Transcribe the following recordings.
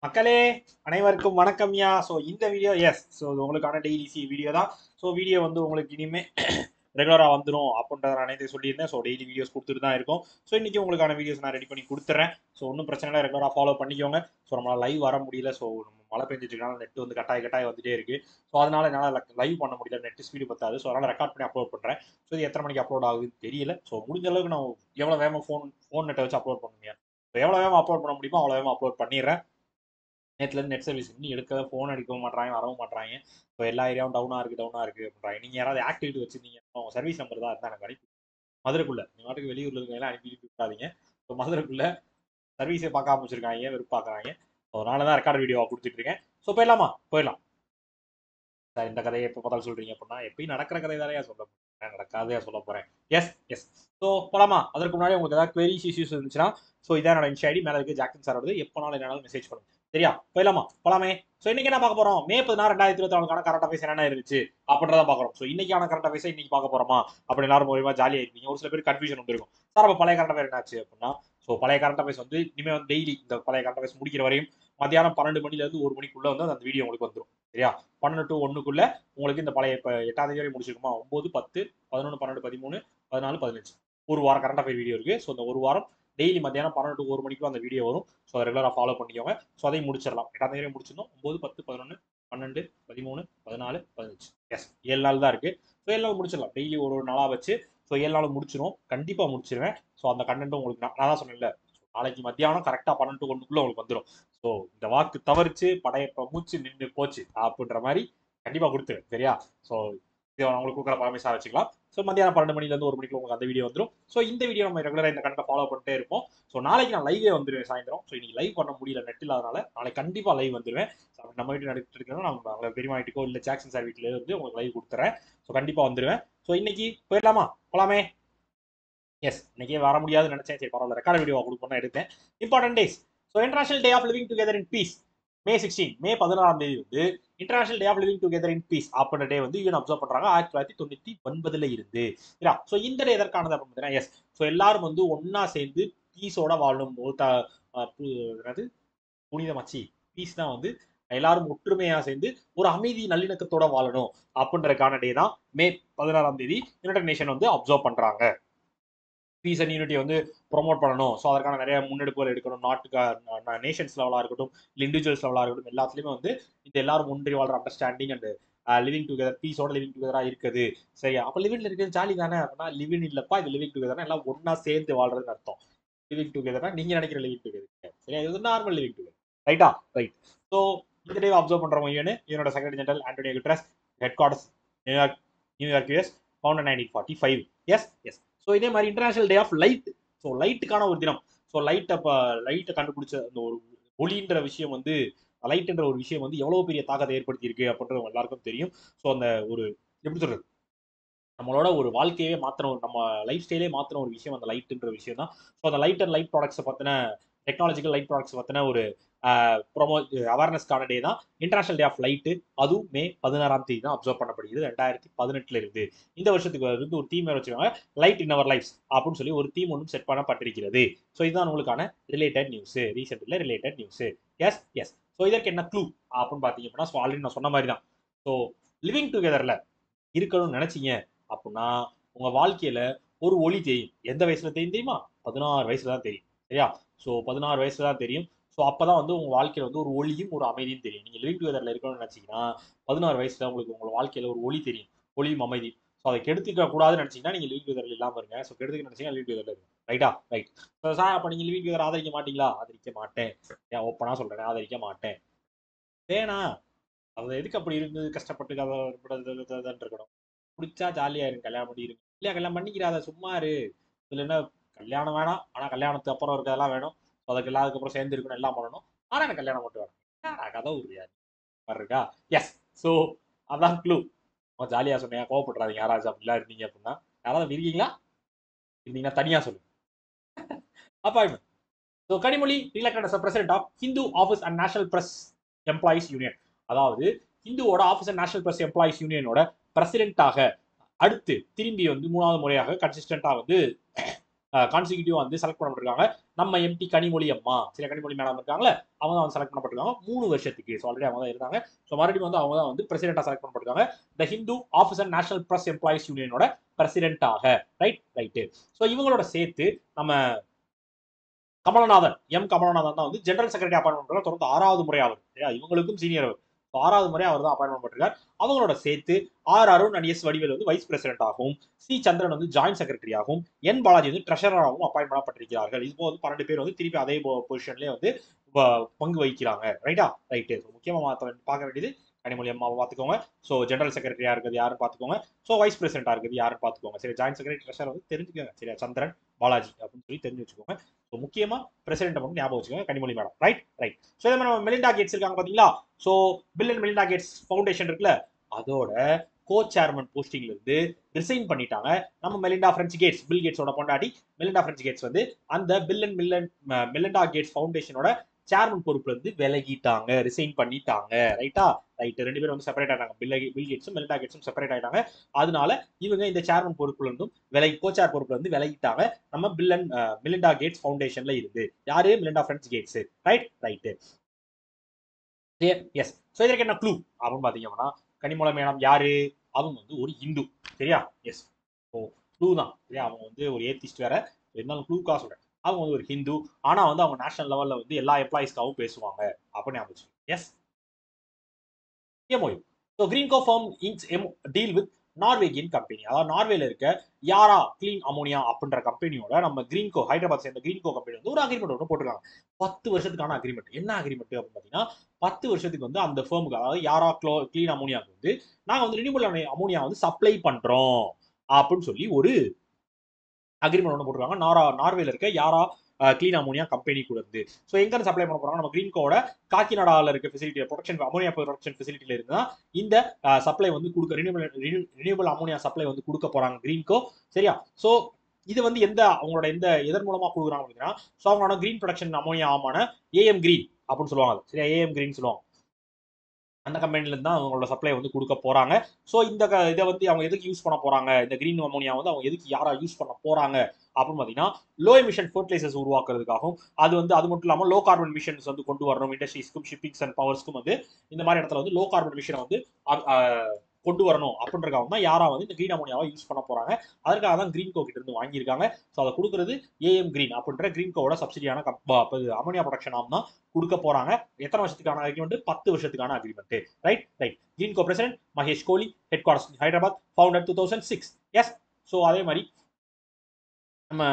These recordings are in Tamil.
மக்களே அனைவருக்கும் வணக்கம்யா. ஸோ இந்த வீடியோ ஸோ இது உங்களுக்கான டெய்லி வீடியோ தான். ஸோ வீடியோ வந்து உங்களுக்கு இனிமே ரெகுலராக வந்துடும் அப்படின்றத நான் அனைத்து சொல்லியிருந்தேன். ஸோ டெய்லி வீடியோஸ் கொடுத்துட்டு தான் இருக்கும். ஸோ இன்னைக்கு உங்களுக்கான வீடியோஸ் நான் ரெடி பண்ணி கொடுத்துறேன். ஸோ ஒன்றும் பிரச்சனை இல்லை, ரெகுலராக ஃபாலோ பண்ணிக்கோங்க. ஸோ நம்மளால் லைவ் வர முடியல. ஸோ மழை பெஞ்சிட்டுனால நெட் வந்து கட்டாய வந்துட்டே இருக்கு. ஸோ அதனால என்னால் லைவ் பண்ண முடியல, நெட் ஸ்பீடு பத்தாது. ஸோ அதனால் ரெக்கார்ட் பண்ணி அப்லோட் பண்ணுறேன். ஸோ இது எத்தனை மணிக்கு அப்லோட் ஆகுதுன்னு தெரியல. ஸோ முடிஞ்ச அளவுக்கு நான் எவ்வளோ வேகமாக ஃபோன் நெட்டை வச்சு அப்லோட் பண்ணுங்க. ஸோ எவ்வளோ வேகமாக அப்லோட் பண்ண முடியுமோ அவ்வளோ வேகமாக அப்லோட் பண்ணிடுறேன். நேற்றுலேருந்து நெட் சர்வீஸ் இன்னும் எடுக்க ஃபோன் அடிக்கவும் மாட்றாங்க, வரவும் மாட்றாங்க. ஸோ எல்லா ஏரியாவும் டவுனாக இருக்குது அப்படின்றாங்க. நீங்கள் யாராவது ஆக்டிவிட்டி வச்சுருந்தீங்க, உங்கள் சர்வீஸ் நம்பர் தான் இருந்தால் எனக்கு அனுப்பி மதுரைக்குள்ளே, நீங்கள் நாட்டுக்கு வெளியூரில் இருக்கவங்களாம் அனுப்பிட்டு விட்டாதீங்க. ஸோ மதுரைக்குள்ளே சர்வீஸை பார்க்காம வச்சிருக்காங்க, வெறுப்பாக்குறாங்க. அதனால தான் ரெக்கார்ட் வீடியோவாக கொடுத்துட்ருக்கேன். ஸோ போயிடலாம் சார். இந்த கதையை எப்போ பார்த்தாலும் சொல்கிறீங்க அப்படின்னா, எப்பயும் நடக்கிற கதை தானே சொல்ல போகிறேன், நடக்காதையா சொல்ல போகிறேன். எஸ். ஸோ போலாமா? அதற்கு முன்னாடி உங்களுக்கு ஏதாவது queries இஷ்யூஸ் இருந்துச்சுன்னா, ஸோ இதான் என்னோட இன்ஸ்டா ஐடி, மேலே இருக்கு ஜாக்சன் சார் வருது. எப்போனாலும் என்னாலும் மெசேஜ் பண்ணுங்க. சரியா? போலாமே. ஸோ இன்னைக்கு என்ன பார்க்க போறோம்? மே 16 2024 கரண்ட் அஃபேர்ஸ் என்னென்ன இருந்துச்சு அப்படின்றத பார்க்குறோம். ஸோ இன்னைக்கான கரண்ட் அஃபேர்ஸை இன்னைக்கு பார்க்க போறோமா அப்படின்னு எல்லாரும் மூலியமா ஜாலியாக இருப்பீங்க. ஒரு சில பேர் கன்ஃபியூஷன் வந்துருக்கும், சார் அப்போ பழைய கரண்ட் அஃபேர் என்னாச்சு அப்படின்னா. ஸோ பழைய கரண்ட் அஃபேர்ஸ் வந்து இனிமேல் வந்து டெய்லி இந்த பழைய கரண்ட் அஃபேர்ஸ் முடிக்கிற வரையும் மத்தியானம் 12 மணிலேருந்து 1 மணிக்குள்ள வந்து அந்த வீடியோ உங்களுக்கு வந்துடும். சரியா? 12 to 1க்குள்ள உங்களுக்கு இந்த பழைய இப்போ 8ஆம் தேதி வரை முடிச்சிருக்குமா, 9, 10, 11, 12, 13, 14, 15 ஒரு வாரம் கரண்ட் அஃபேர் வீடியோ இருக்கு. ஸோ இந்த ஒரு வாரம் டெய்லி மத்தியானம் 12 to 1 மணிக்கு அந்த வீடியோ வரும். ஸோ அதை ரெகுலராக ஃபாலோ பண்ணிக்கோங்க. ஸோ அதையும் முடிச்சிடலாம். 8ஆம் தேதி முடிச்சிருந்தோம். 9, 10, 11, 12, 13, 14, 15 7 நாள் தான் இருக்கு. ஸோ 7 நாள் முடிச்சிடலாம். டெய்லி ஒரு ஒரு நாளாக வச்சு ஸோ 7 நாள் முடிச்சிடும். கண்டிப்பாக முடிச்சிருவேன். ஸோ அந்த கண்டென்ட் உங்களுக்கு நான் தான் சொன்னேன்ல, நாளைக்கு மத்தியானம் கரெக்டாக 12 to 1க்குள்ள உங்களுக்கு வந்துடும். ஸோ இந்த வாக்கு தவறிச்சு படையப்ப மூச்சு நின்று போச்சு அப்படின்ற மாதிரி கண்டிப்பாக கொடுத்துருவேன். சரியா? ஸோ இதை உங்களுக்கு கொடுக்குற ப்ராமிஸாக வச்சுக்கலாம். ஸோ மத்தியானம் 12 மணிலேருந்து 1 மணிக்கு உங்களுக்கு அந்த வீடியோ வந்துடும். ஸோ இந்த வீடியோ நம்ம ரெகுலராக இந்த கண்டென்ட் ஃபாலோ பண்ணிட்டே இருப்போம். ஸோ நாளைக்கு நான் லைவே வந்துடுவேன் சாயந்தரம். ஸோ இன்னைக்கு லைவ் பண்ண முடியல, நெட் இல்லாதனால நாளைக்கு கண்டிப்பாக லைவ் வந்துடுவேன். ஸோ நம்ம வீட்டில் நடத்திட்டு இருக்கணும், நம்ம பெரியமா வீட்டுக்கோ இல்லை ஜாக்சன் சார் வீட்டிலே வந்து உங்களுக்கு லைவ் கொடுத்துறேன். ஸோ கண்டிப்பாக வந்துடுவேன். ஸோ இன்னைக்கு போலாமே. இன்னைக்கே வர முடியாதுன்னு நினைச்சேன். சரி பரவாயில்ல, ரெக்கார்ட் வீடியோ கொடுப்போம் எடுத்தேன். Important days. So international day of living together in peace May 16, May 16ஆம் தேதி வந்து international day of living together in peace அப்படின்ற டே வந்து யூஎன் அப்சர்வ் பண்றாங்க 1999 இருந்து. ஸோ இந்த டே எதற்கானது அப்படின்னு பார்த்தீங்கன்னா, ஸோ எல்லாரும் வந்து ஒன்னா சேர்ந்து பீஸோட வாழணும். என்னது புனிதமாச்சு பீஸ் தான் வந்து எல்லாரும் ஒற்றுமையா சேர்ந்து ஒரு அமைதி நல்லிணக்கத்தோட வாழணும் அப்படின்றதுக்கான டே தான் மே 16ஆம் தேதி யுனைடெட் நேஷன் வந்து அப்சர்வ் பண்றாங்க. பீஸ் அண்ட் யூனிட்டி வந்து ப்ரொமோட் பண்ணணும். ஸோ அதற்கான நிறைய முன்னெடுப்புகள் எடுக்கணும். நாட்டுக்கு நேஷன்ஸ் லெவலாக இருக்கட்டும், இல்லை இண்டிவிஜுவல்ஸ் லெவலாக இருக்கட்டும், எல்லாத்துலேயுமே வந்து இந்த எல்லாரும் ஒன்றி வாழ்ற அண்டர்ஸ்டாண்டிங் அண்ட் லிவிங் டுகெதர், பீஸோட லிவிங் டுகெதராக இருக்குது. சரியா? அப்போ லிவிங் இருக்கிறது ஜாலி தானே அப்படின்னா, லிவிங் இல்லப்பா, இது லிவிங் டுகெதர் எல்லாம் ஒன்னா சேர்ந்து வாழ்றதுன்னு அர்த்தம். லிவிங் டுகெதர்னா நீங்க நினைக்கிற லிவிங் டுகெதர் சரியா? இது normal living together. Right. So இந்த டே அப்சர்வ் பண்றவங்க இவனோட secretary general Antonio Guterres, headquarters New York US, founder 1945. Yes. So இதே மாதிரி international day of light. So லைட்டுக்கான ஒரு தினம். ஸோ லைட்டை கண்டுபிடிச்ச அந்த ஒரு ஒளின்ற விஷயம் வந்து, லைட்ன்ற ஒரு விஷயம் வந்து எவ்வளவு பெரிய தாக்கத்தை ஏற்படுத்தி இருக்கு அப்படின்றது எல்லாருக்கும் தெரியும். ஸோ அந்த ஒரு எப்படி சொல்றது, நம்மளோட ஒரு வாழ்க்கையே மாத்திரம், நம்ம லைஃப் ஸ்டைலே மாத்திரம் ஒரு விஷயம் அந்த லைட்ன்ற விஷயம் தான். ஸோ அந்த லைட் அண்ட் லைட் ப்ராடக்ட்ஸை பற்றின, டெக்னாலஜிக்கல் லைட் ப்ராடக்ட்ஸ் பற்றின ஒரு ப்ரொமோ அவேர்னஸ்க்கான டே தான் இன்டர்நேஷனல் டே ஆஃப் லைட்டு. அதுவும் மே 16ஆம் தேதி தான் அப்சர்வ் பண்ணப்படுகிறது 2018 இருந்து. இந்த வருஷத்துக்கு வந்து ஒரு தீம் வச்சுருவாங்க, லைட் இன் அவர் லைஃப்ஸ் அப்படின்னு சொல்லி ஒரு தீம் ஒன்றும் செட் பண்ணப்பட்டிருக்கிறது. ஸோ இதுதான் உங்களுக்கான ரிலேட்டட் நியூஸ், ரீசெண்டில் ரிலேட்டட் நியூஸ். எஸ். ஸோ இதற்கு என்ன க்ளூ அப்படின்னு பார்த்தீங்க அப்படின்னா, ஸோ ஆல்ரெடி நான் சொன்ன மாதிரி தான். ஸோ லிவிங் டுகெதரில் இருக்கணும்னு நினைச்சீங்க அப்படின்னா உங்க வாழ்க்கையில ஒரு ஒளி தெரியும். எந்த வயசுல தெரியும் தெரியுமா? 16 வயசுல தான் தெரியும். சரியா? ஸோ 16 வயசுல தான் தெரியும். ஸோ அப்பதான் வந்து உங்க வாழ்க்கையில வந்து ஒரு ஒளியும் ஒரு அமைதியும் தெரியும். நீங்க லிவிங் டுகெதர்ல இருக்கணும்னு நினைச்சீங்கன்னா 16 வயசுல உங்களுக்கு உங்க வாழ்க்கையில ஒரு ஒளி தெரியும், ஒளியும் அமைதியும். ஸோ அதை கெடுத்துக்க கூடாதுன்னு நினைச்சீங்கன்னா நீங்க லிவிங் டுகெதர்ல இல்லாம இருங்க. ஸோ கெடுத்துக்க நினைச்சீங்கன்னா லிவிங் டுகெதர்ல இருக்கு. ரைட். சார் அப்ப நீங்க லிவிங் டுகெதர் ஆதரிக்க மாட்டீங்களா? ஆதரிக்க மாட்டேன். ஏன் ஓப்பனா சொல்றேன், ஆதரிக்க மாட்டேன். வேணா அது எதுக்கு அப்படி இருந்து கஷ்டப்பட்டு இருக்கணும். பிடிச்சா ஜாலியா இருங்க, கல்யாணம் பண்ணி இருங்க. இல்லையா கல்யாணம் பண்ணிக்கிறாத, சும்மா இரு. இதுல என்ன, கல்யாணம் வேணாம் ஆனா கல்யாணத்துக்கு அப்புறம் இருக்கிறதெல்லாம் வேணும். அதுக்கு எல்லாம் அதுக்கப்புறம் சேர்ந்து இருக்கணும், எல்லாம் பண்ணணும். ஆனா எனக்கு கல்யாணம் மட்டும் வேணும். கதை உரியாது இருக்கா? எஸ். ஸோ அதான் க்ளூ. ஜாலியா சொன்னீங்க, கோவப்படுறாதீங்க. யாராச்சும் அப்படிலாம் இருந்தீங்க அப்படின்னா, யாராவது இருக்கீங்களா? இருந்தீங்கன்னா தனியா சொல்லுங்க. Appointment. So Kanimozhi related as president of Hindu office and national press employees union. அதாவது ஹிந்துவோட office and national press employees யூனியனோட பிரசிடென்ட்டாக அடுத்து திரும்பி வந்து 3வது முறையாக கன்சிஸ்டண்டா வந்து கான்சிக்யூட்டிவ் வந்து செலக்ட் பண்ணப்பட்டிருக்காங்க. நம்ம எம்பி கனிமொழி அம்மா, சில கனிமொழி மேடம் இருக்காங்களே, அவங்க தான் வந்து செலக்ட் பண்ணப்பட்டிருக்காங்க 3 வருஷத்துக்கு. ஸோ ஆல்ரெடி அவங்க தான் இருந்தாங்க. ஸோ மறுபடியும் வந்து அவங்க தான் வந்து பிரசிடென்டா செலக்ட் பண்ணப்பட்டிருக்காங்க. The Hindu officer national press employees யூனியனோட பிரசிடென்டாக. ரைட்டு. ஸோ இவங்களோட சேர்த்து நம்ம கமலநாதன், கமலநாதன் தான் வந்து ஜெனரல் செக்ரட்டரி அப்பாயின்மெண்ட் பண்ண தொடர்ந்து 6வது முறை ஆகுது. இவங்களுக்கும் சீனியர் அவர். 6வது முறை அவர் தான் அப்பாயின்மெண்ட் பண்ணிருக்கார். அவங்களோட சேர்த்து அருண் அண்ட் வடிவேல் வந்து வைஸ் பிரசிடென்ட் ஆகும், சந்திரன் வந்து ஜாயின்ட் செக்ரட்டரி ஆகும், பாலாஜி வந்து ட்ரெஷரராகவும் அப்பாயின்ட் பண்ணப்பட்டிருக்கிறார்கள். இப்போ வந்து 12 பேர் வந்து திருப்பி அதே பொசிஷன்லேயே வந்து பங்கு வகிக்கிறாங்க. ரைட்டு. முக்கியமா பார்க்க வேண்டியது கனிமொழி அம்மாவை பார்த்துக்கோங்க. ஸோ ஜெனரல் செக்ரட்டரியா இருக்கிறது யாருன்னு பார்த்துக்கோங்க. ஸோ வைஸ் பிரசிடென்டா இருக்கிறது யாருன்னு பார்த்துக்கோங்க. சரி, ஜாயின்ட் செக்ரட்டரி ட்ரெஷரர் வந்து தெரிஞ்சுக்கோங்க. சரியா, சந்திரன் பாலாஜி அப்படின்னு சொல்லி தெரிஞ்சு வச்சுக்கோங்க. ஸோ முக்கியமா பிரசிடென்ட் மட்டும் ஞாபகம் வச்சுக்கோங்க, கனிமொழி மேடம். ரைட். ஸோ இதே மாதிரி நம்ம மெலிண்டா கேட்ஸ் இருக்காங்க பாத்தீங்களா. So Bill and Melinda Gates Foundation இருக்குல்ல, அதோட கோ சேர்மன் போஸ்டிங்ல இருந்து ரிசைன் பண்ணிட்டாங்க நம்ம மெலிண்டா பிரெஞ்ச் கேட்ஸ், பில் கேட்ஸோட பொண்டாட்டி மெலிண்டா பிரெஞ்ச் கேட்ஸ் வந்து அந்த பில் அண்ட் மெலிண்டா கேட்ஸ் ஃபவுண்டேஷனோட சேர்மன் பொறுப்புல இருந்து விலகிட்டாங்க, ரிசைன் பண்ணிட்டாங்க. ரைட். 2 பேரும் வந்து செப்பரேட் ஆயிட்டாங்க. பில் கேட்ஸும் மெலிண்டா கேட்ஸும் செப்பரேட் ஆயிட்டாங்க. அதனால இவங்க இந்த சேர்மன் பொறுப்புல இருந்தும் கோச்சார் பொறுப்புல இருந்து விலகிட்டாங்க நம்ம பில் அண்ட் மெலிண்டா கேட்ஸ் ஃபவுண்டேஷன்ல இருந்து. யாரு? Melinda French Gates. Right. Yes. So இதற்கு என்ன க்ளூ அப்படின்னு பாத்தீங்கன்னா, கனிமொழி மேடம் யாரு? அவங்க வந்து ஒரு இந்து. சரியா? எஸ். ஸோ க்ளூ தான். சரியா, அவங்க வந்து ஒரு ஏத்திஸ்ட் வேற, இருந்தாலும் க்ளூக்கா சொல்றேன். அவங்க வந்து ஒரு ஹிந்து, ஆனா வந்து அவங்க நேஷனல் லெவல்ல வந்து எல்லா எம்ப்ளாயிஸ்க்காகவும் பேசுவாங்க அப்படின்னு ஞாபகம். Yes. MOU. So Greenko firm inks deal with Norwegian company. அதாவது நார்வேல இருக்க யாரா கிளீன் அமோனியா அப்படின்ற கம்பெனியோட நம்ம கிரீன்கோ, ஹைதராபாத் சேர்ந்த கிரீன்கோ கம்பெனி வந்து ஒரு அக்ரிமெண்ட் ஒன்று போட்டிருக்காங்க. 10 வருஷத்துக்கான அக்ரிமெண்ட். என்ன அக்ரிமெண்ட் அப்படின்னு பார்த்தீங்கன்னா, 10 வருஷத்துக்கு வந்து அந்த ஃபேமுக்கு, அதாவது யாரா கிளீன் அமோனியாவுக்கு வந்து நாங்கள் வந்து ரினியூவல் அமோனியா வந்து சப்ளை பண்றோம் அப்படின்னு சொல்லி ஒரு அக்ரிமெண்ட் ஒன்று போட்டிருக்காங்க. நார்வேல இருக்க யாரா கிளீன் அமோனியா கம்பெனி கூட இருந்து. ஸோ எங்க சப்ளை பண்ண போறாங்க? நம்ம கிரீன்கோட காக்கிநாடால இருக்க ஃபெசிலிட்டி, ப்ரொடக்ஷன் அமோனியா ப்ரொடக்ஷன் ஃபெசிலிட்டியில இருந்து தான் இந்த சப்ளை வந்து கொடுக்க, ரினியூவல் அமோனியா சப்ளை வந்து கொடுக்க போறாங்க கிரீன்கோ. சரியா? ஸோ இது வந்து அவங்களோட எதன் மூலமா கொடுக்குறாங்க அப்படின்னா, ஸோ அவங்களோட கிரீன் ப்ரொடக்ஷன் அமோனியா ஆமான ஏஎம் கிரீன் அப்படின்னு சொல்லுவாங்க. சரியா, ஏஎம் கிரீன் சொல்லுவாங்க. அந்த கம்பெனில இருந்து தான் அவங்களோட சப்ளை வந்து கொடுக்க போறாங்க. ஸோ இந்த இதை வந்து அவங்க எதுக்கு யூஸ் பண்ண போறாங்க, இந்த கிரீன் அமோனியா வந்து அவங்க எதுக்கு யாரா யூஸ் பண்ண போறாங்க அப்படின்னு பார்த்தீங்கன்னா, லோ எமிஷன் ஃபர்டிலைசர்ஸ் உருவாக்குறதுக்காகவும், அது மட்டும் இல்லாமல் லோ கார்பன் மிஷன்ஸ் வந்து கொண்டு வரணும் இண்டஸ்ட்ரீஸ்க்கும் ஷிப்பிங்ஸ் அண்ட் பவர்ஸ்க்கும் வந்து இந்த மாதிரி இடத்துல வந்து லோ கார்பன் மிஷனை வந்து கொண்டு வரணும் அப்படின்றக்காக தான் யாரா வந்து இந்த கிரீன் அமோனியாவை யூஸ் பண்ண போறாங்க. அதற்காக தான் கிரீன்கோ கிட்ட இருந்து வாங்கியிருக்காங்க. ஸோ அதை கொடுக்குறது ஏஎம் கிரீன் அப்படின்ற கிரீன்கோவோட சப்சிடியான அமோனியா ப்ரொடக்ஷன் ஆம் தான் கொடுக்க போறாங்க. எத்தனை வருஷத்துக்கான அக்ரிமெண்ட்? 10 வருஷத்துக்கான agreement. Right. Greenko president Mahesh Kolli, headquarters Hyderabad, founded 2006. Yes. So அதே மாதிரி நம்ம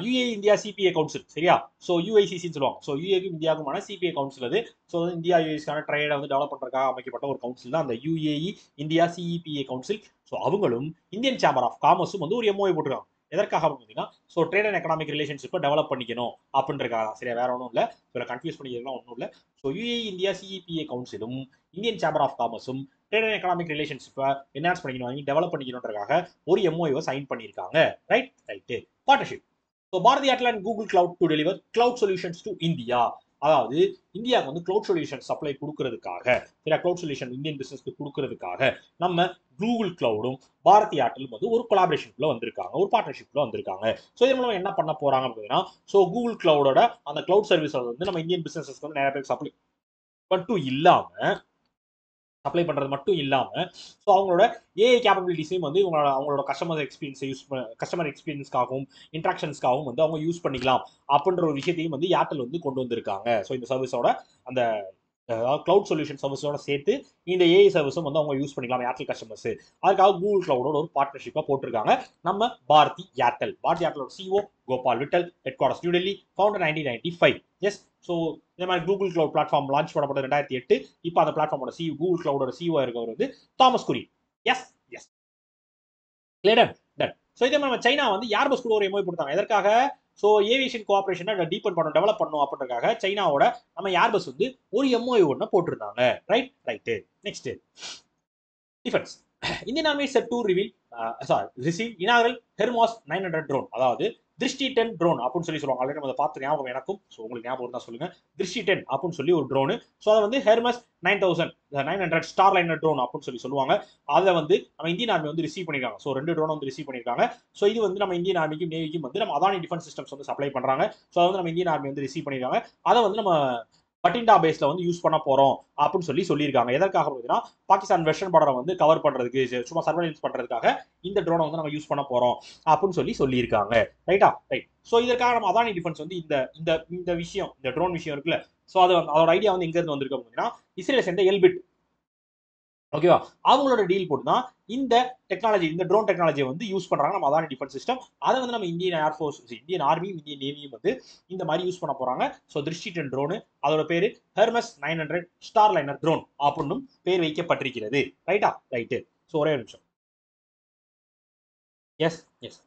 யுஏ இந்தியா சிபிஏ கவுன்சில். சரியா? ஸோ யூஐசிசின்னு சொல்லுவாங்க. ஸோ யுஏக்கும் இந்தியாவுக்குமான சிபிஏ கவுன்சில் அது. ஸோ இந்தியா யூஎஸ்க்கான ட்ரேடை வந்து டெவலப் பண்றதுக்காக அமைக்கப்பட்ட ஒரு கவுன்சில் தான் அந்த UAE India CEPA council. So அவங்களும் இந்தியன் சேம்பர் ஆஃப் காமர்ஸும் வந்து ஒரு எம்ஓஐ போட்டுருக்காங்க. எதற்காக பார்த்தீங்கன்னா, ஸோ ட்ரேட் அண்ட் எக்கனாமிக் ரிலேஷன்ஷிப்பை டெவலப் பண்ணிக்கணும் அப்படின்றக்காக. சரியா, வேற ஒன்றும் இல்லை. இதில் கன்ஃபியூஸ் பண்ணிக்கலாம் ஒன்றும் இல்லை. ஸோ யுஏஇ இந்தியா சிஇபிஏ கவுன்சிலும் இந்தியன் சேம்பர் ஆஃப் காமர்ஸும் ட்ரேட் அண்ட் எக்கனாமிக் ரிலேஷன்ஷிப்பை என்ஹான்ஸ் பண்ணிக்கணும், டெவலப் பண்ணிக்கணுன்றக்காக ஒரு எம்ஓஐவை சைன் பண்ணியிருக்காங்க. Right. Partnership. So Bharti Airtel and Google cloud to deliver cloud solutions to India. அதாவது இந்தியாவுக்கு வந்து கிளவுட் சொல்யூஷன் சப்ளை கொடுக்கறதுக்காக, சரியா, கிளவுட் சொல்யூஷன் இந்தியன் பிசினஸ்க்கு கொடுக்கறதுக்காக நம்ம கூகுள் கிளவுடும் பாரதி ஏர்டெலும் வந்து ஒரு கொலாபரேஷன்ல வந்திருக்காங்க, ஒரு பார்ட்னர்ஷிப்ல வந்திருக்காங்க. ஸோ இதன் மூலம் என்ன பண்ண போறாங்க அப்படின்னா, ஸோ கூகுள் கிளவுடோட அந்த கிளவுட் சர்வீஸ் வந்து நம்ம இந்தியன் பிசினஸ்க்கு வந்து நிறைய பேர் சப்ளை பண்றது மட்டும் இல்லாம ஸோ அவங்களோட ஏஐ கேப்பபிலிட்டிஸையும் வந்து அவங்களோட கஸ்டமர் எக்ஸ்பீரியன்ஸ்க்காகவும் இன்ட்ராக்ஷன்ஸ்க்காகவும் வந்து அவங்க யூஸ் பண்ணிக்கலாம் அப்படின்ற ஒரு விஷயத்தையும் வந்து ஏர்டெல் வந்து கொண்டு வந்திருக்காங்க. ஸோ இந்த சர்வீஸோட அந்த கிளவுட் சொல்யூஷன் சர்வீஸோட சேர்த்து இந்த ஏஐ சர்வீஸும் வந்து அவங்க யூஸ் பண்ணிக்கலாம் ஏர்டெல் கஸ்டமர்ஸ். அதுக்காக கூகுள் கிளவுடோட ஒரு பார்ட்னர்ஷிப்பா போட்டிருக்காங்க நம்ம பாரதி ஏர்டெலோட CEO Gopal Vittal, headquarters New Delhi, founder 1995. Yes. So இந்த மாதிரி கூகுள் கிளவுட் பிளாட்ஃபார்ம் லான்ச் பண்ணப்பட்ட 2008. இப்போ அந்த பிளாட்ஃபார்மோட கூகுள் கிளவுடோட சிஓ இருக்கவர் வந்து தாமஸ் குரி. எஸ். ஸோ இதே மாதிரி நம்ம சைனா வந்து ஏர்பஸ் கூட ஒரு எம்ஓஐ கொடுத்தாங்க. எதற்காக? ஸோ ஏவியேஷன் கோஆபரேஷனை டீப்பன் பண்ணணும், டெவலப் பண்ணணும் அப்படின்றக்காக சைனாவோட நம்ம ஏர்பஸ் வந்து ஒரு எம்ஓஐ ஒன்று போட்டிருந்தாங்க. Right. Next defence. Indian army set to receive inaugural Hermes 900 drone. அதாவது திருஷ்டி 10 ட்ரோன் அப்படின்னு சொல்லி சொல்லுவாங்க. ஆல்ரெடி நம்ம அதை பார்த்து ஞாபகம் எனக்கும். ஸோ உங்களுக்கு ஞாபகம் இருந்தால் சொல்லுங்க. திருஷ்டி 10 அப்படின்னு சொல்லி ஒரு ட்ரோனு. ஸோ அதை வந்து ஹெர்மஸ் 9900 ஸ்டார் லைனர் ட்ரோன் அப்படின்னு சொல்லி சொல்லுவாங்க. அதை வந்து நம்ம இந்தியன் ஆர்மி வந்து ரிசீவ் பண்ணிருக்காங்க. ஸோ 2 ட்ரோன் வந்து ரிசீவ் பண்ணிருக்காங்க. ஸோ இது வந்து நம்ம இந்தியன் ஆர்மிக்கும் நேவிக்கும் வந்து நம்ம அதானி டிஃபென்ஸ் சிஸ்டம்ஸ் வந்து சப்ளை பண்றாங்க. ஸோ அதை வந்து நம்ம இந்தியன் ஆர்மி வந்து ரிசீவ் பண்ணிருக்காங்க. அதை வந்து நம்ம பட்டிண்டா பேஸ்ல வந்து யூஸ் பண்ண போறோம் அப்படின்னு சொல்லியிருக்காங்க. எதற்காக பார்த்தீங்கன்னா பாகிஸ்தான் வெஸ்டர்ன் பார்டரை வந்து கவர் பண்றதுக்கு, சும்மா சர்வேலன்ஸ் பண்றதுக்காக இந்த ட்ரோனை வந்து நம்ம யூஸ் பண்ண போறோம் அப்படின்னு சொல்லியிருக்காங்க. ரைட்டா? ரைட். ஸோ இதற்காக நம்ம அதானி டிஃபென்ஸ் வந்து இந்த இந்த இந்த விஷயம், இந்த ட்ரோன் விஷயம் இருக்குல்ல, ஸோ அது அதோட ஐடியா வந்து எங்க இருந்து வந்திருக்கு அப்படின்னா இஸ்ரேலை சேர்ந்த எல்பிட், ஓகேவா, அவங்களோட டீல் போட்டு தான் இந்த டெக்னாலஜி, இந்த ட்ரோன் டெக்னாலஜியை வந்து யூஸ் பண்றாங்க நம்ம அதானி டிஃபென்ஸ் சிஸ்டம். அதை வந்து நம்ம இந்தியன் ஏர்ஃபோர்ஸ், இந்தியன் ஆர்மியும் இந்தியன் நேவியும் வந்து இந்த மாதிரி யூஸ் பண்ண போறாங்க. ஸோ திருஷ்டி 10 ட்ரோனு, அதோட பேரு ஹெர்மஸ் 900 ஸ்டார் லைனர் ட்ரோன் அப்படின்னு பேர் வைக்கப்பட்டிருக்கிறது. ரைட்டா? ரைட்டு. ஸோ ஒரே நிமிஷம். Yes yes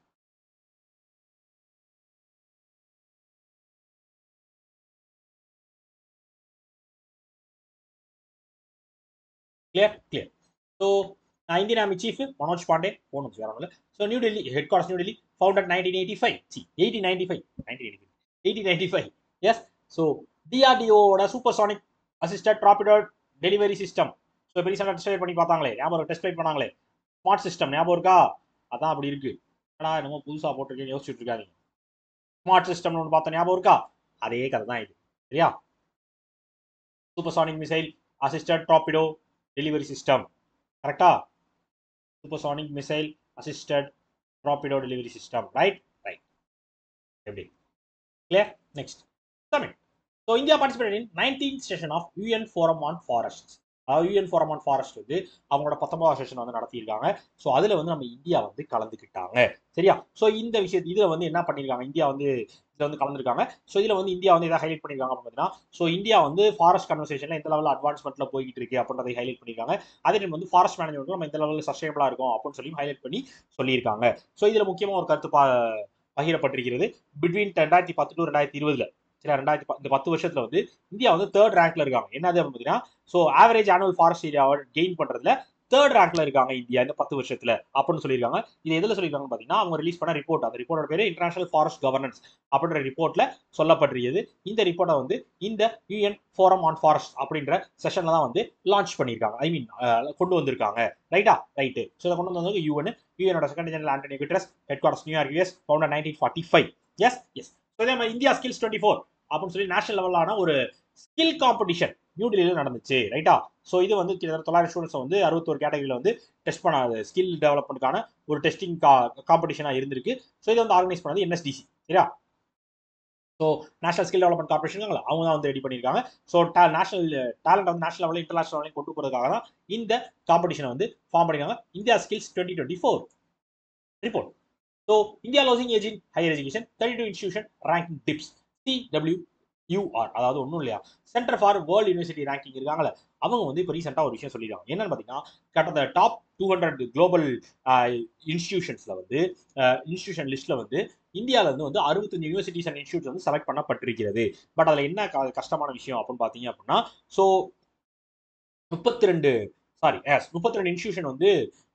clear clear. So Indian Army Chief Manoj Pandey, போனும் வேற. So New Delhi headquarters, New Delhi, founded 1985, 1895, 1895. Yes. So டிஆர்டிஓட supersonic assisted torpedo delivery system. So இப்போ ரீசெண்டாக டெஸ்ட் பண்ணி பார்த்தாங்களே, ஞாபகம், டெஸ்ட் ரைட் பண்ணாங்களே, ஸ்மார்ட் சிஸ்டம் ஞாபகம் இருக்கா? அதான் அப்படி இருக்கு. ஆனா என்னமோ புதுசா போட்டிருக்கேன்னு யோசிச்சுட்டு இருக்காங்க. ஸ்மார்ட் சிஸ்டம்னு ஒன்று பார்த்தா ஞாபகம் இருக்கா? அதே கதை தான் இது. சரியா? Supersonic missile assisted torpedo delivery system. கரெக்டா? Supersonic missile assisted torpedo delivery system. Right? Right. எப்படி? Clear? Next. Tamil. So India participate in 19th session of UN forum on forest. UN forum on forest வந்து அவங்களோட 19வது செஷன் வந்து நடத்தியிருக்காங்க. ஸோ அதில் வந்து நம்ம இந்தியா வந்து கலந்துக்கிட்டாங்க. சரியா? ஸோ இந்த விஷயத்து இதில் வந்து என்ன பண்ணியிருக்காங்க, இந்தியா வந்து இதில் வந்து கலந்துருக்காங்க. ஸோ இதில் வந்து இந்தியா வந்து எதாவது ஹைலைட் பண்ணியிருக்காங்க பார்த்தீங்கன்னா, ஸோ இந்தியா வந்து ஃபாரஸ்ட் கன்வர்சேஷனில் எந்த லெவலில் அட்வான்ஸ்மெண்ட்டில் போய்கிட்டு இருக்கு அப்படின்றதை ஹைலைட் பண்ணியிருக்காங்க. அதே டைம் வந்து ஃபாரஸ்ட் மேனேஜ்மெண்ட் நம்ம எந்த லெவலில் சஸ்டைனபிளாக இருக்கும் அப்படின்னு சொல்லி ஹைலைட் பண்ணி சொல்லியிருக்காங்க. ஸோ இதில் முக்கியமாக ஒரு கருத்து பகிரப்பட்டிருக்கிறது. பிட்வீன் 2010 டு 2020 சரி, இந்த 10 வருஷத்துல வந்து இந்தியா வந்து 3rd ரேங்க்ல இருக்காங்க. என்னது பார்த்தீங்கன்னா, ஸோ ஆவரேஜ் ஆனுவல் ஃபாரஸ்ட் ஏரியாவை கெயின் பண்றதுல 3rd ரேங்க்ல இருக்காங்க இந்தியா இந்த 10 வருஷத்துல அப்படின்னு சொல்லியிருக்காங்க. இது எதுல சொல்லியிருக்காங்க பார்த்தீங்கன்னா, அவங்க ரிலீஸ் பண்ண ரிப்போர்ட், அந்த ரிப்போர்ட்டோட பேரு இன்டர்நேஷனல் ஃபாரஸ்ட் கவர்னன்ஸ் அப்படின்ற ரிப்போர்ட்ல சொல்லப்பட்டிருக்கிறது. இந்த ரிப்போர்ட்டை வந்து இந்த யூஎன் ஃபோரம் ஆன் ஃபாரஸ்ட் அப்படின்ற செஷன்ல தான் வந்து லான்ச் பண்ணியிருக்காங்க. ஐ மீன் கொண்டு வந்திருக்காங்க. ரைட்டா? ரைட்டு. ஸோ இதை கொண்டு வந்தவங்க யூஎனோட second general Antonio Guterres, headquarters New York, US, founded 1945. Yes yes. So இதே மாதிரி இந்தியா ஸ்கில்ஸ் 24 அப்படின்னு சொல்லி நேஷனல் லெவலான ஒரு ஸ்கில் காம்படிஷன் நியூ டெல்லியில் நடந்துச்சு. ரைட்டா? ஸோ இது வந்து கிட்டத்தட்ட 900 ஸ்டூடெண்ட்ஸ் வந்து 61 கேட்டகரியில் வந்து டெஸ்ட் பண்ண ஸ்கில் டெவலப்மெண்ட்டுக்கான ஒரு டெஸ்டிங் காம்படிஷனாக இருந்திருக்கு. ஸோ இதை வந்து ஆர்கனைஸ் பண்ணது என்எஸ்டிசி. சரியா? So national skill development corporation அவங்க தான் வந்து ரெடி பண்ணியிருக்காங்க. ஸோ நேஷனல் டேலண்ட் வந்து நேஷனல் லெவலில் இன்டர்நேஷனல் லெவலில் கொண்டு போகிறதுக்காக தான் இந்த காம்படிஷனை வந்து ஃபார்ம் பண்ணியிருக்காங்க. India skills 2024 report. So India losing age in higher education 32 institution ranking tips CWUR, அதாவது ஒன்றும் இல்லையா, centre for world university ranking இருக்காங்கல்ல, அவங்க வந்து இப்போ ரீசெண்டாக ஒரு விஷயம் சொல்லியிருக்காங்க. என்னன்னு பார்த்தீங்கன்னா, கடந்த டாப் 200 குளோபல் இன்ஸ்டியூஷன்ஸ்ல வந்து இன்ஸ்டியூஷன் லிஸ்ட்ல வந்து இந்தியாவில இருந்து வந்து 65 யூனிவர்சிட்டிஸ் அண்ட் இன்ஸ்டியூட்ஸ் வந்து செலக்ட் பண்ணப்பட்டிருக்கிறது. பட் அதில் என்ன கஷ்டமான விஷயம் அப்படின்னு பார்த்தீங்க அப்படின்னா, ஸோ 32 இன்ஸ்டியூஷன் வந்து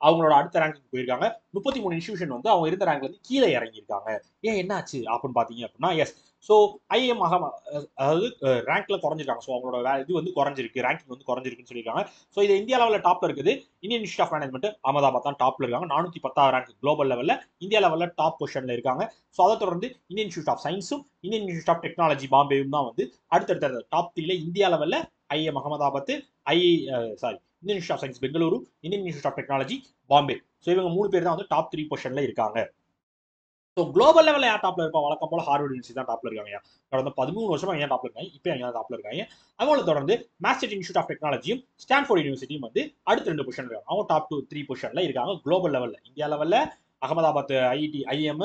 அவங்களோட அடுத்த ரேங்க்கு போயிருக்காங்க. 33 இன்ஸ்டியூஷன் வந்து அவங்க இருந்த ரேங்க்ல இருந்து கீழே இறங்கியிருக்காங்க. ஏன் என்னாச்சு அப்படின்னு பாத்தீங்க அப்படின்னா, எஸ், ஸோ ஐஎம் அதாவது ரேங்க்ல குறைஞ்சிருக்காங்க. ஸோ அவங்களோட இது வந்து குறைஞ்சிருக்கு, ரேங்கிங் வந்து குறைஞ்சிருக்குன்னு சொல்லியிருக்காங்க. ஸோ இது இந்தியா லெவலில் டாப்ல இருக்குது. Indian institute of management Ahmedabad தான் டாப்ல இருக்காங்க. 410 ரேங்க் குளோபல் லெவலில் இந்தியா லெவலில் டாப் பொசிஷன்ல இருக்காங்க. ஸோ அதை தொடர்ந்து இந்தியன் இன்ஸ்டியூட் ஆஃப் சயின்ஸும் இந்தியன் இன்ஸ்டியூட் ஆஃப் டெக்னாலஜி பாம்பேயும் தான் வந்து அடுத்தடுத்த டாப் 3ல இந்தியா லெவலில் IM Ahmedabad, Indian institute of science Bengaluru, Indian institute of technology Bombay. So இவங்க 3 பேர் தான் வந்து டாப் 3 பொசிஷன்ல இருக்காங்க. ஸோ குளோபல் லெவலில் யார் டாப்ல இருப்பா? வழக்கம் போல ஹார்வர்ட் யூனிவர்சிட்டி தான் டாப்ல இருக்காங்க. கடந்த 13 வருஷமா ஏன் டாப்ல இருக்காங்க, இப்போ எங்க டாப்ல இருக்காங்க. அவங்கள தொடர்ந்து மாஸ்டர் இன்ஸ்டியூட் ஆஃப் டெக்னாலஜியும் ஸ்டான்ஃபோர்ட் யூனிவர்சிட்டியும் வந்து அடுத்த 2 பொசிஷன் இருக்காங்க. அவங்க டாப் 3 பொசிஷன்ல இருக்காங்க குளோபல் லெவலில். இந்தியா லெவலில் Ahmedabad IIT IIM,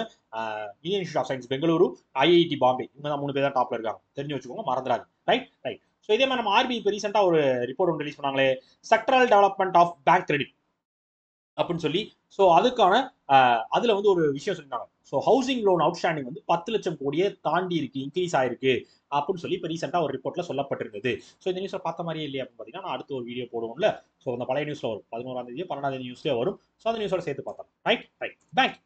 Indian institute of science Bengaluru, IIT Bombay, இவங்க தான் 3 பேர் தான் டாப்ல இருக்காங்க. தெரிஞ்சு வச்சுக்கோங்க, மறந்துடாது. Right right. ஸோ இதே மாதிரி நம்ம ஆர்பிஐ இப்போ ரீசெண்டாக ஒரு ரிப்போர்ட் ஒன்று ரிலீஸ் பண்ணாங்களே, sectoral development of bank credit அப்படின்னு சொல்லி. ஸோ அதுக்கான அதுல வந்து ஒரு விஷயம் சொல்லியிருந்தாங்க. ஸோ ஹவுசிங் லோன் அவுட்ஸ்டாண்டிங் வந்து 10 லட்சம் கோடியே தாண்டி இருக்கு, இன்க்ரீஸ் ஆயிருக்கு அப்படின்னு சொல்லி இப்போ ரீசெண்டாக ஒரு ரிப்போர்ட்ல சொல்லப்பட்டிருந்தது. ஸோ இந்த நியூஸ்ல பார்த்த மாதிரியே இல்லையா அப்படின்னு பார்த்தீங்கன்னா, நான் அடுத்த ஒரு வீடியோ போடுவோம்ல. ஸோ அந்த பழைய நியூஸ்ல வரும், 11ஆம் தேதி 12ஆம் தேதி நியூஸ்லேயே வரும். ஸோ அந்த நியூஸோட சேர்த்து பார்த்தோம். Right right. Bank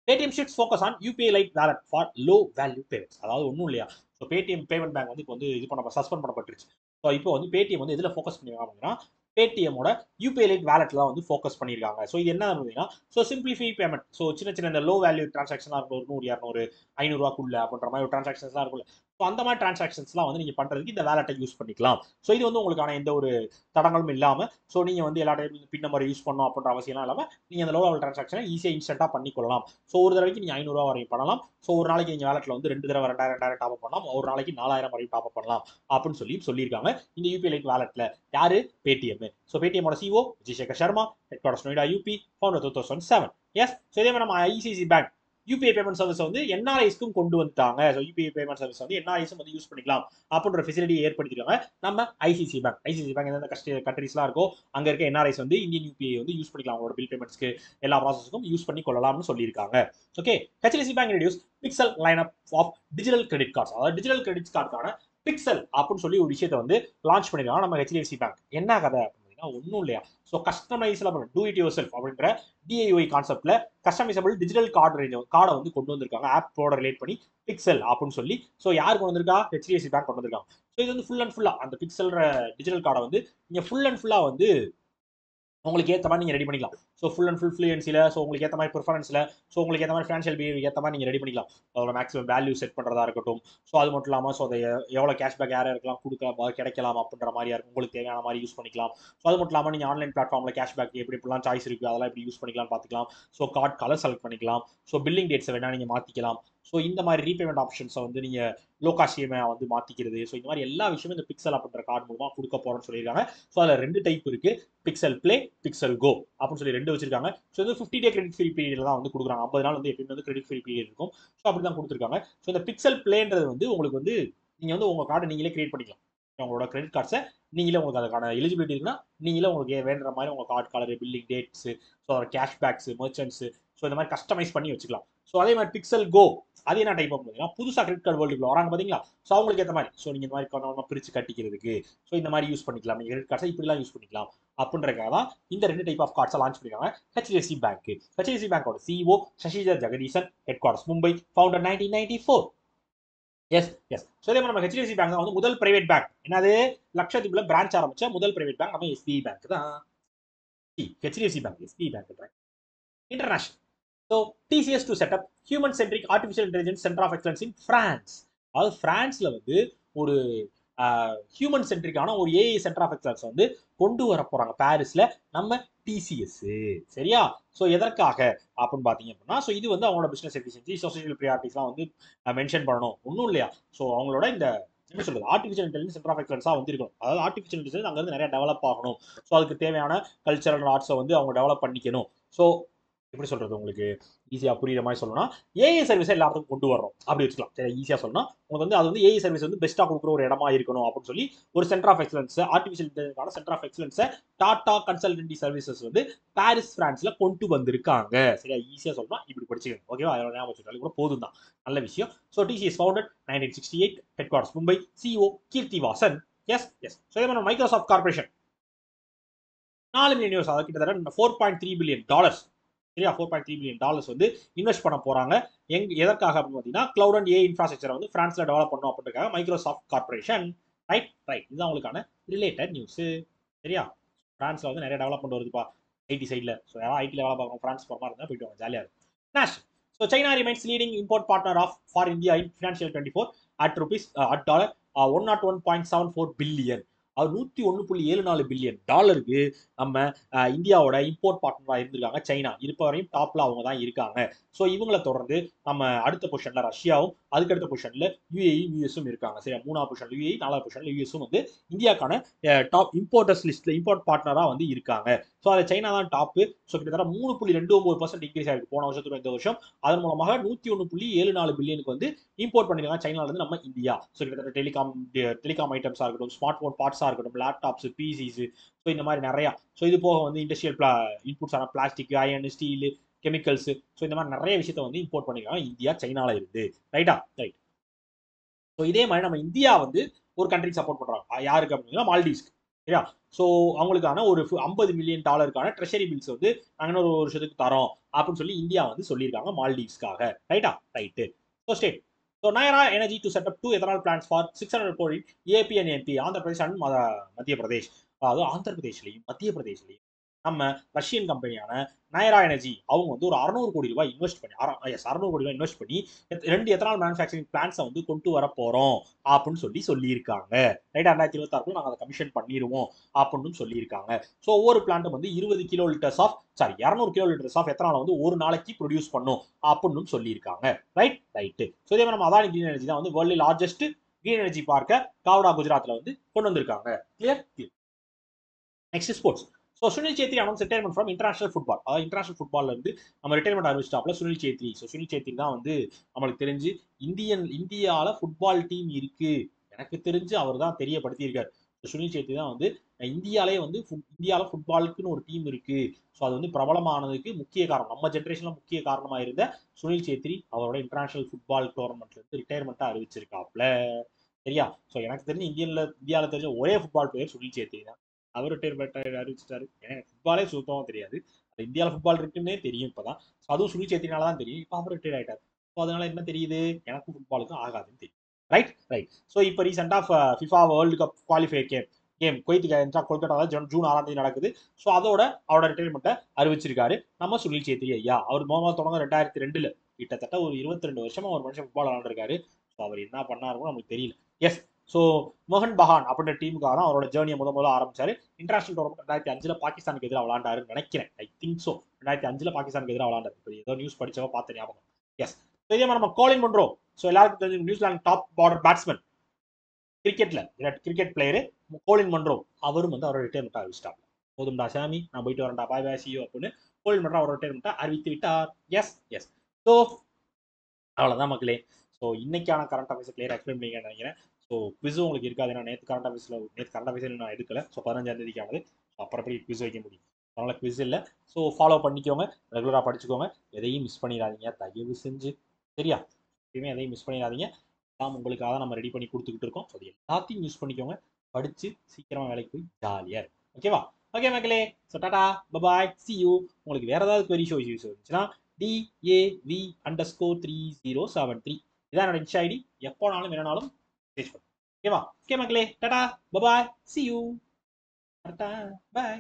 Paytm shifts focus on UPI light wallet for low value payments. அதாவது ஒன்றும் இல்லையா, ஸோ பேடிஎம் பேமெண்ட் பேங்க் வந்து இப்போ வந்து இது பண்ண சஸ்பெண்ட் பண்ணப்பட்டுருச்சு. ஸோ இப்போ வந்து பேடிஎம் வந்து எதில் ஃபோக்கஸ் பண்ணிருக்காங்க அப்படின்னா பேடிஎம்மோட யூபிஐ லைட் வேலட்ல தான் வந்து ஃபோக்கஸ் பண்ணியிருக்காங்க. ஸோ இது என்ன அப்படின்னா ஸோ சிம்பிளிஃபை பேமெண்ட். ஸோ சின்ன சின்ன இந்த லோ வேல்யூ டிரான்சாக்ஷனாக இருக்கும், ஒரு 100 200 500 அப்படின்ற மாதிரி ஒரு டிரான்சாக்ஷன்ஸ்லாம் இருக்கும்ல. ஸோ அந்த மாதிரி டிரான்சாக்ஷன்ஸ்லாம் வந்து நீங்கள் பண்ணுறதுக்கு இந்த வேலட்டை யூஸ் பண்ணிக்கலாம். ஸோ இது வந்து உங்களுக்கான எந்த ஒரு தடங்களும் இல்லாமல் ஸோ நீங்கள் வந்து எல்லா டைம் பின் நம்பர் யூஸ் பண்ணணும் அப்படின்ற அவசியம்லாம் இல்லாமல் நீங்கள் அந்த லோ லெவல் டிரான்சாக்ஷனை ஈஸியாக இன்ஸ்டன்ட்டாக பண்ணிக்கொள்ளலாம். ஸோ ஒரு தடவைக்கு நீங்கள் 500 வரையும் பண்ணலாம். ஸோ ஒரு நாளைக்கு நீங்கள் வேலட்டில் வந்து 2 தடவை 2000 டாப் பண்ணலாம், ஒரு நாளைக்கு 4000 வரையும் டாப் பண்ணலாம் அப்படின்னு சொல்லியிருக்காங்க இந்த யூபி லைட் வேலட்ல. யாரு? பேடிஎம். ஸோ பேடிஎம்மோட CEO Vijay Sharma, headquarters Noida UP, founder 2007. Yes, so இதே மாதிரி நம்ம ICC bank UPI payment service வந்து என்ஆர்ஐஸ்க்கும் கொண்டு வந்துட்டாங்க. ஸோ யூபிஐ பேமெண்ட் சர்வீஸ் வந்து என்ஆர்ஐஸும் வந்து யூஸ் பண்ணிக்கலாம் அப்படின்ற ஃபெசிலிட்டியை ஏற்படுத்திருக்காங்க நம்ம ஐசிசி பேங்க். ஐசிசி பேங்க் எந்தெந்த கண்ட்ரீஸ்லாம் இருக்கோ அங்கே இருக்க என்ஆர்ஐஸ் வந்து இந்தியன் யூபிஐ வந்து யூஸ் பண்ணிக்கலாம், அவங்களோட பில் பேமெண்ட்ஸ்க்கு எல்லா ப்ராசஸ்க்கும் யூஸ் பண்ணி கொள்ளலாம்னு சொல்லியிருக்காங்க. Okay, HDFC bank reduce pixel line up of digital credit cards. அதாவது டிஜிட்டல் கிரெடிட் கார்டுக்கான பிக்சல் அப்படின்னு சொல்லி ஒரு விஷயத்தை வந்து லான்ச் பண்ணிருக்காங்க நம்ம ஹெச்டிஎஃப்சி பேங்க். என்ன கதை அப்படின்னா ஒன்றும் இல்லையா, ஸோ கஸ்டமைஸ்ல டூ இட் யுவர் செல்ஃப் அப்படின்ற டிஐஒய் கான்செப்ட்ல கஸ்டமைசபிள் டிஜிட்டல் கார்டை வந்து கொண்டு வந்திருக்காங்க ஆப்போட ரிலேட் பண்ணி பிக்சல் அப்படின்னு சொல்லி. ஸோ யார் கொண்டு வந்திருக்கா? ஹெச்டிஎஃப்சி பேங்க் கொண்டு வந்திருக்காங்க. ஸோ இது வந்து ஃபுல் அண்ட் ஃபுல்லா அந்த பிக்சல் டிஜிட்டல் கார்டை வந்து நீங்க ஃபுல் அண்ட் ஃபுல்லா வந்து உங்களுக்கு ஏற்ற மாதிரி நீங்கள் ரெடி பண்ணிக்கலாம். ஸோ ஃபுல் அண்ட் ஃபுல் ஃப்ளூயன்சியில், ஸோ உங்களுக்கு ஏற்ற மாதிரி ப்ரிஃபரன்ஸில், ஸோ உங்களுக்கு ஏற்ற மாதிரி ஃபினான்ஷியல் பிஹேவியர் ஏற்ற மாதிரி நீங்கள் ரெடி பண்ணிக்கலாம். அதோட மேக்ஸிமம் வேல்யூ செட் பண்ணுறதா இருக்கட்டும். ஸோ அது மட்டும் இல்லாமல் ஸோ அதை எவ்வளோ கேஷ்பேக் யார் இருக்கலாம் கொடுக்கலாம் கிடைக்கலாம் அப்படின்ற மாதிரியா இருக்கும், உங்களுக்கு தேவையான மாதிரி யூஸ் பண்ணிக்கலாம். ஸோ அது மட்டும் இல்லாமல் நீங்கள் ஆன்லைன் பிளாட்ஃபார்மில் கேஷ்பேக் எப்படிலாம் சாய்ஸ் இருக்குது அதெல்லாம் எப்படி யூஸ் பண்ணிக்கலாம் பார்த்துக்கலாம். ஸோ கார்டு கலர் செலக்ட் பண்ணிக்கலாம். ஸோ பில்லிங் டேட்ஸை வேணால் நீங்கள் மாற்றிக்கலாம். ஸோ இந்த மாதிரி ரீபேமெண்ட் ஆப்ஷன்ஸை வந்து நீங்கள் லோ காஸ்ட் இஎம்ஐ வந்து மாற்றிக்கிறது. ஸோ இந்த மாதிரி எல்லா விஷயமும் இந்த பிக்சல் அப்படின்ற கார்டு மூலமாக கொடுக்க போகிறோம்னு சொல்லியிருக்காங்க. ஸோ அதில் 2 டைப் இருக்குது, பிக்சல் பிளே, பிக்சல் கோ அப்படின்னு சொல்லி 2 வச்சிருக்காங்க. ஸோ இது 50 டே கிரெடிட் ஃப்ரீ பீரியட்ல தான் வந்து கொடுக்குறாங்க. 50 நாள் வந்து எப்பயுமே வந்து கிரெடிட் ஃப்ரீ பீரியட் இருக்கும். ஸோ அப்படி தான் கொடுத்துருக்காங்க. ஸோ இந்த பிக்சல் பிளேன்றது வந்து உங்களுக்கு வந்து நீங்கள் வந்து உங்கள் கார்டை நீங்களே கிரியேட் பண்ணிக்கலாம். உங்களோட கிரெடிட் கார்ட்ஸை நீங்களே உங்களுக்கு அதுக்கான எலிஜிபிலிட்டி இருக்குன்னா நீங்களே உங்களுக்கு வேணுற மாதிரி உங்கள் card colour, billing dates, so cashbacks, merchants, so இந்த மாதிரி கஸ்டமைஸ் பண்ணி வச்சுக்கலாம். ஸோ அதே மாதிரி பிக்சல் கோ அது என்ன டைப் பார்த்தீங்கன்னா புதுசாக கிரெடிட் கார்டு வேர்ல்டுக்குள்ள வராங்க பார்த்தீங்களா. ஸோ அவங்களுக்கு ஏற்ற மாதிரி ஸோ நீங்கள் இந்த மாதிரி கொஞ்சம் பிரித்து கட்டிக்கிறதுக்கு ஸோ இந்த மாதிரி யூஸ் பண்ணிக்கலாம். நீங்கள் கிரெடிட் கார்ட்ஸை இப்படிலாம் யூஸ் பண்ணிக்கலாம் அப்படின்றக்காக தான் இந்த 2 டைப் ஆஃப் கார்ட்ஸை லான்ச் பண்ணிருக்காங்க ஹெச்டிஎஃப்சி பேங்க். ஹெச்டிஎஃப்சி பேங்கோட CEO Sashidhar Jagdishan, headquarters Mumbai, founder 1994. Yes yes. So இதே மாதிரி நம்ம ஹெச்டிஎஃப்சி பேங்க் தான் வந்து முதல் பிரைவேட் பேங்க். என்னது? லட்சத்தீப்ல பிரான்ச் ஆரம்பிச்ச முதல் பிரைவேட் பேங்க் நம்ம எஸ்பிஐ பேங்க் தான். HDFC bank SBI bank international. So TCS to set up human centric artificial intelligence centre of excellence in France. அதாவது பிரான்ஸ்ல வந்து ஒரு ஹியூமன் சென்ட்ரிக்கான ஒரு ஏஐ சென்டர் ஆஃப் எக்ஸலன்ஸ் வந்து கொண்டு வர போறாங்க பாரிஸ்ல நம்ம டிசிஎஸ். சரியா? ஸோ எதற்காக அப்படின்னு பார்த்தீங்க அப்படின்னா ஸோ இது வந்து அவங்களோட பிசினஸ் எஃபிஷியன்சி, சோசியல் ப்ரியாரிட்டிஸ்லாம் வந்து மென்ஷன் பண்ணணும். ஒன்றும் இல்லையா, ஸோ அவங்களோட இந்த என்ன சொல்றது ஆர்டிஃபிஷியல் இன்டெலிஜென்ஸ் சென்டர் ஆஃப் எக்ஸலன்ஸா வந்து இருக்கணும். அதாவது ஆர்டிஃபிஷியல் இன்டெலிஜென்ஸ் அங்கிருந்து நிறைய டெவலப் ஆகணும். ஸோ அதுக்கு தேவையான கல்ச்சரல் ஆர்ட்ஸை வந்து அவங்க டெவலப் பண்ணிக்கணும். ஸோ எப்படி சொல்றது உங்களுக்கு ஈஸியா புரியுற மாதிரி சொல்லணும்னா ஏஐ சர்வீஸை எல்லாத்துக்கும் கொண்டு வரோம் அப்படி வச்சுக்கலாம். சரி, ஈஸியா சொல்லணும் உங்களுக்கு வந்து அது வந்து ஏஐ சர்வீஸ் வந்து பெஸ்ட்டாக கொடுக்குற ஒரு இடமா இருக்கணும் அப்படின்னு சொல்லி ஒரு சென்டர் ஆஃப் எக்ஸலன்ஸ் ஆர்டிஃபிஷியல் இன்டெலிஜென்ஸான சென்டர் ஆஃப் எக்ஸலன்ஸை டாடா கன்சல்டன்சி சர்வீசஸ் வந்து பாரிஸ் பிரான்ஸ்ல கொண்டு வந்திருக்காங்க. சரியா? ஈஸியா சொல்லணும் இப்படி படிச்சுக்கணும். ஓகேவா? அதோட ஞாபகம் வச்சுக்கிட்டாலும் கூட போதும் தான். நல்ல விஷயம். So TCS founded 1968, headquarters Mumbai, CEO Keerthi Vasan. Yes yes. So இதே மாதிரி மைக்ரோசாஃப்ட் கார்பரேஷன் 4 மில்லியன் யூஎஸ், அதாவது கிட்டத்தட்ட $4.3 பில்லியன். சரியா? $4.3 பில்லியன் வந்து இன்வெஸ்ட் பண்ண போறாங்க. எதற்காக அப்படின்னு பார்த்தீங்கன்னா கிளவுட் அண்ட் ஏஐ இன்ஃப்ராஸ்ட்ரக்சரை வந்து பிரான்ஸ்ல டெவலப் பண்ணணும் அப்படின்றதுக்காக மைக்ரோசாஃப்ட் கார்பரேஷன். Right right. இதுதான் உங்களுக்கான ரிலேட்டட் நியூஸ். சரியா? பிரான்ஸ்ல வந்து நிறைய டெவலப்மெண்ட் வருதுப்பா ஐடி சைட்ல. ஸோ யாராவது ஐடியில் வேலை பார்க்கணும் பிரான்ஸ் போகிற மாதிரி இருந்தால் போயிட்டு வாங்க, ஜாலியாக இருக்கும். National. So China remains leading import partner of for India in financial 24 at $101.74 billion. அது $101.74 பில்லியன் நம்ம இந்தியாவோட இம்போர்ட் பார்ட்னராக இருந்திருக்காங்க சைனா. இருப்ப வரையும் டாப்ல அவங்க தான் இருக்காங்க. ஸோ இவங்களை தொடர்ந்து நம்ம அடுத்த பொசிஷன்ல ரஷ்யாவும், அதுக்கடுத்த பொசிஷன்ல யூஏஇ யூஎஸும் இருக்காங்க. சரியா? 3வது பொசிஷன்ல யூஏஇ, 4வது பொசிஷன்ல யூஎஸும் வந்து இந்தியாக்கான டாப் இம்போர்ட்டர்ஸ் லிஸ்ட்ல இம்போர்ட் பார்ட்னரா வந்து இருக்காங்க. ஸோ அது சைனா தான் டாப். ஸோ கிட்டத்தட்ட 3.29% இன்க்ரீஸ் ஆயிருக்கு போன வருஷத்துல இந்த வருஷம். அதன் மூலமாக $101.74 பில்லியனுக்கு வந்து இம்போர்ட் பண்ணிருக்காங்க சைனால இருந்து நம்ம இந்தியா. ஸோ கிட்டத்தட்ட டெலிகாம் ஐட்டம்ஸா இருக்கட்டும், ஸ்மார்ட் போன் பார்ட்ஸா இருக்கட்டும், லேப்டாப்ஸ், பிசிஸ், ஸோ இந்த மாதிரி நிறையா. ஸோ இது போக வந்து இண்டஸ்ட்ரியல் இன்புட்ஸ் ஆன plastic, iron, steel, chemicals, so இந்த மாதிரி நிறைய விஷயத்த வந்து இம்போர்ட் பண்ணிருக்காங்க இந்தியா சைனால இருந்து. ரைட்டா? ரைட். ஸோ இதே மாதிரி நம்ம இந்தியா வந்து ஒரு கண்ட்ரி சப்போர்ட் பண்றாங்க. யாருக்கு அப்படின்னா மால்டீவ்ஸ்க்கு. சரியா? ஸோ அவங்களுக்கான ஒரு $50 மில்லியன் ட்ரெஷரி பில்ஸ் வந்து நாங்கள் ஒரு வருஷத்துக்கு தரோம் அப்படின்னு சொல்லி இந்தியா வந்து சொல்லியிருக்காங்க மால்டீவ்ஸ்க்காக. ரைட்டா? Right. So state. So Nayara energy to set up 2 ethanol plans for 600 கோடி AP and MP, Andhra Pradesh and Madhya Pradesh. அதாவது ஆந்திர பிரதேஷ்லையும் மத்திய பிரதேஷ்லையும் நம்ம ரஷ்யன் கம்பெனியான நயரா எனர்ஜி அவங்க வந்து ஒரு 600 கோடி ரூபாய் இன்வெஸ்ட் பண்ணி 600 கோடி ரூபாய் இன்வெஸ்ட் பண்ணி 2 எத்தனால் மேனுஃபேக்சரிங் பிளான்ஸை வந்து கொண்டு வர போறோம் அப்படின்னு சொல்லியிருக்காங்க. ரைட், 2026 நாங்கள் அதை கமிஷன் பண்ணிடுவோம் அப்படின்னு சொல்லியிருக்காங்க. ஸோ ஒவ்வொரு பிளான்ட்டும் வந்து 20 kilo litres of 200 kilo litres of ethanol வந்து ஒரு நாளைக்கு ப்ரொடியூஸ் பண்ணும் அப்படின்னு சொல்லியிருக்காங்க. Right right. ஸோ இதே மாதிரி நம்ம அதானி கிரீன் எனர்ஜி தான் வந்து வேர்ல்டு லார்ஜஸ்ட் கிரீன் எனர்ஜி பார்க்க காவடா குஜராத்ல வந்து கொண்டு வந்திருக்காங்க. Clear? Next sports. So Sunil Chhetri announce retirement from international football. அதாவது இன்டர்நேஷனல் ஃபுட்பால்ல இருந்து நம்ம ரிட்டையர்மெண்ட் அறிவிச்சிட்டாப்ல சுனில் சேத்ரி. ஸோ சுனில் சேத்ரி தான் வந்து நம்மளுக்கு தெரிஞ்சு இந்தியாவில் ஃபுட்பால் டீம் இருக்கு, எனக்கு தெரிஞ்சு அவர் தான் தெரியப்படுத்தியிருக்காரு. சுனில் சேத்ரி தான் வந்து இந்தியாவில் ஃபுட்பாலுக்குன்னு ஒரு டீம் இருக்கு, ஸோ அது வந்து பிரபலமானதுக்கு முக்கிய காரணம், நம்ம ஜென்ரேஷன்ல முக்கிய காரணமாக இருந்த சுனில் சேத்ரி அவரோட இன்டர்நேஷனல் ஃபுட்பால் டோர்னமெண்ட்ல இருந்து ரிட்டையர்மெண்ட்டாக அறிவிச்சிருக்காப்ல. சரியா? ஸோ எனக்கு தெரிஞ்சு இந்தியாவில் தெரிஞ்ச ஒரே ஃபுட்பால் பிளேயர் சுனில் சேத்ரி தான். அவர் ரிட்டையர்மெண்ட் அறிவிச்சிட்டாரு. எனக்கு ஃபுட்பாலே சுத்தமாக தெரியாது, இந்தியாவில் ஃபுட்பால் இருக்குன்னே தெரியும் இப்பதான். அதுவும் சுனில் சேத்ரினால தான் தெரியும். இப்போ அவர் ரிட்டையர் ஆயிட்டார். ஸோ அதனால என்ன தெரியுது, எனக்கும் ஃபுட்பாலுக்கும் ஆகாதுன்னு தெரியும். Right right. ஸோ இப்போ ரீசெண்டாக FIFA world cup qualifier game குவைத்துக்கு கொல்கட்டாவில் ஜூன் 6 நடக்குது. ஸோ அதோட அவரோட ரிட்டையர்மெண்ட்டை அறிவிச்சிருக்காரு நம்ம சுனில் சேத்ரி ஐயா. அவர் முதல்ல தொடங்க 2002 கிட்டத்தட்ட ஒரு 22 வருஷமா ஒரு மனுஷன் ஃபுட்பால் விளாண்டுருக்காரு. ஸோ அவர் என்ன பண்ணாருன்னு நமக்கு தெரியல. எஸ். ஸோ மோகன் பகான் அப்படின்ற டீமுக்காக தான் அவரோட ஜேர்னியை முதல்ல ஆரம்பிச்சாரு. இன்டர்நேஷனல் டோர்னமெண்ட் 2005 பாகிஸ்தானுக்கு எதிராக விளாண்டாருன்னு நினைக்கிறேன். ஐ திங்க் ஸோ 2005 பாகிஸ்தானுக்கு எதிராக விளாண்டாரு. ஏதோ நியூஸ் படிச்சவங்க பார்த்த ஞாபகம். எஸ். ஸோ இதே மாதிரி நம்ம கோலின் மன்ரோ. ஸோ எல்லாருக்கும் தெரிஞ்சு நியூசிலாந்து டாப் பார்டர் பேட்ஸ்மேன் கிரிக்கெட்ல கிரிக்கெட் பிளேயரு கோலின் மன்ரோ. அவரும் வந்து அவரோட ரிட்டையர்மெண்ட் அறிவிச்சிட்டாங்க. போதும்டா சாமி, நான் போயிட்டு வரேன்டா, பாய் பாய் சி யூ அப்படின்னு கோலின் மன்ரோ அவரோட ரிட்டையர்மெண்ட் அறிவித்து விட்டார். S yes. ஸோ அவ்வளோதான் மக்களே. ஸோ இன்னைக்கான கரண்ட் அஃபேர்ஸ் கிளியர் எக்ஸ்பிளைன் பண்ணிங்க நினைக்கிறேன். ஸோ குவிஸும் உங்களுக்கு இருக்காது, ஏன்னா நேற்று கரண்ட் அஃபேர்ஸில் நான் எடுக்கல. ஸோ 15ஆம் தேதிக்கானது. ஸோ அப்புறம் எப்படி குவிஸ் வைக்க முடியும்? அதனால குவிஸ் இல்லை. ஸோ ஃபாலோ பண்ணிக்கோங்க, ரெகுலராக படிச்சுக்கோங்க, எதையும் மிஸ் பண்ணிடாதீங்க தயவு செஞ்சு. சரியா? எப்பயுமே எதையும் மிஸ் பண்ணிடாதீங்க. நாம் உங்களுக்காக நம்ம ரெடி பண்ணி கொடுத்துக்கிட்டு இருக்கோம். ஸோ அது எல்லாத்தையும் யூஸ் பண்ணிக்கோங்க, படித்து சீக்கிரமாக வேலைக்கு போய் ஜாலியாக இருக்கும். ஓகேவா? ஓகே மக்களே. So Tata bye bye C you. உங்களுக்கு வேற ஏதாவது query ஷோ இஷ்யூஸ் இருந்துச்சுன்னா DAV_3073 இதான் என்னோட இன்ஸ்டா ஐடி. எப்போனாலும் வேணாலும் மெசேஜ் பண்ணுங்க. ஓகேவா? ஓகே மக்களே, Tata bye bye C you. Tata bye.